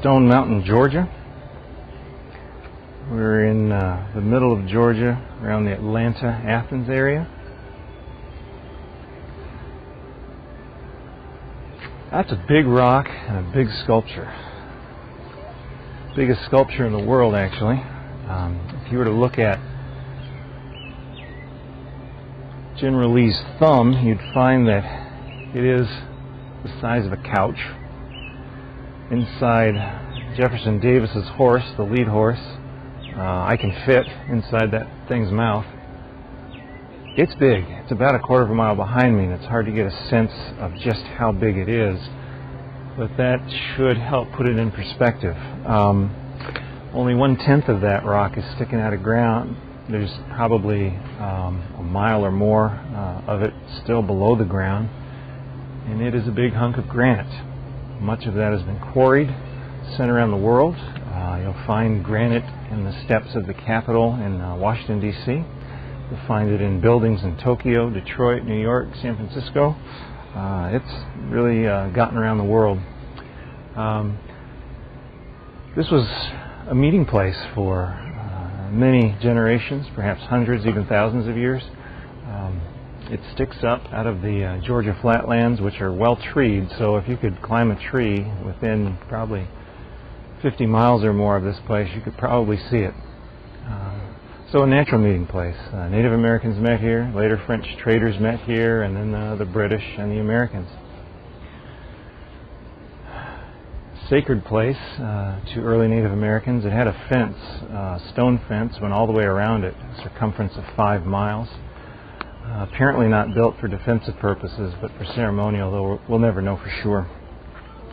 Stone Mountain, Georgia. We're in the middle of Georgia, around the Atlanta, Athens area. That's a big rock and a big sculpture. Biggest sculpture in the world, actually. If you were to look at General Lee's thumb, you'd find that it is the size of a couch. Inside Jefferson Davis's horse, the lead horse, I can fit inside that thing's mouth. It's big. It's about a quarter of a mile behind me, and it's hard to get a sense of just how big it is. But that should help put it in perspective. Only 1/10 of that rock is sticking out of ground. There's probably a mile or more of it still below the ground, and it is a big hunk of granite. Much of that has been quarried, sent around the world. You'll find granite in the steps of the Capitol in Washington, D.C. You'll find it in buildings in Tokyo, Detroit, New York, San Francisco. It's really gotten around the world. This was a meeting place for many generations, perhaps hundreds, even thousands of years. It sticks up out of the Georgia flatlands, which are well treed, so if you could climb a tree within probably 50 miles or more of this place, you could probably see it. So a natural meeting place. Native Americans met here, later French traders met here, and then the British and the Americans. Sacred place to early Native Americans. It had a fence, stone fence, went all the way around it, a circumference of 5 miles. Apparently not built for defensive purposes, but for ceremonial, though we'll never know for sure.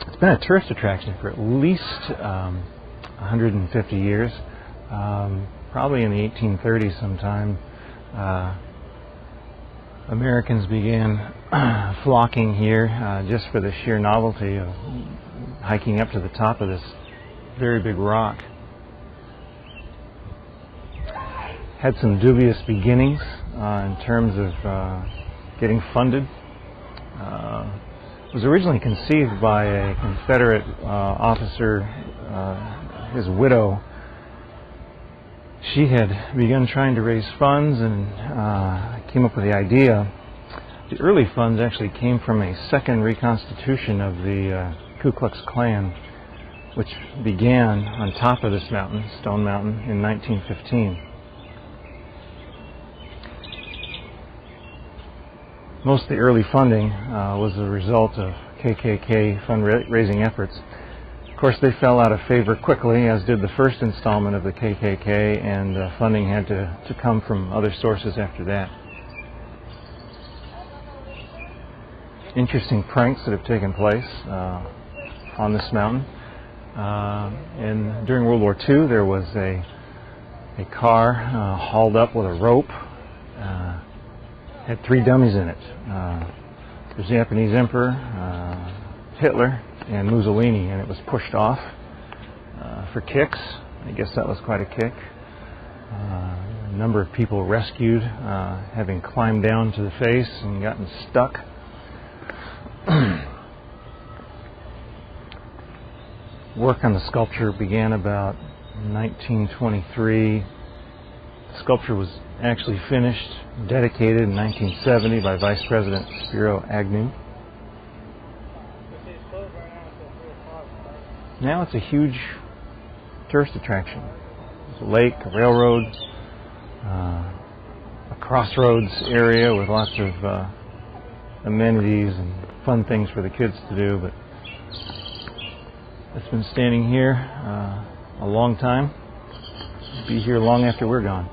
It's been a tourist attraction for at least 150 years. Probably in the 1830s sometime, Americans began flocking here just for the sheer novelty of hiking up to the top of this very big rock. Had some dubious beginnings in terms of getting funded. It was originally conceived by a Confederate officer, his widow. She had begun trying to raise funds and came up with the idea. The early funds actually came from a second reconstitution of the Ku Klux Klan, which began on top of this mountain, Stone Mountain, in 1915. Most of the early funding was a result of KKK fundraising efforts. Of course, they fell out of favor quickly, as did the first installment of the KKK, and funding had to come from other sources after that. Interesting pranks that have taken place on this mountain. And during World War II, there was a car hauled up with a rope. Had 3 dummies in it. The Japanese Emperor, Hitler, and Mussolini, and it was pushed off for kicks. I guess that was quite a kick. A number of people rescued, having climbed down to the face and gotten stuck. Work on the sculpture began about 1923. The sculpture was actually finished, dedicated in 1970 by Vice President Spiro Agnew. Now it's a huge tourist attraction. There's a lake, a railroad, a crossroads area with lots of amenities and fun things for the kids to do, but it's been standing here a long time. It'll be here long after we're gone.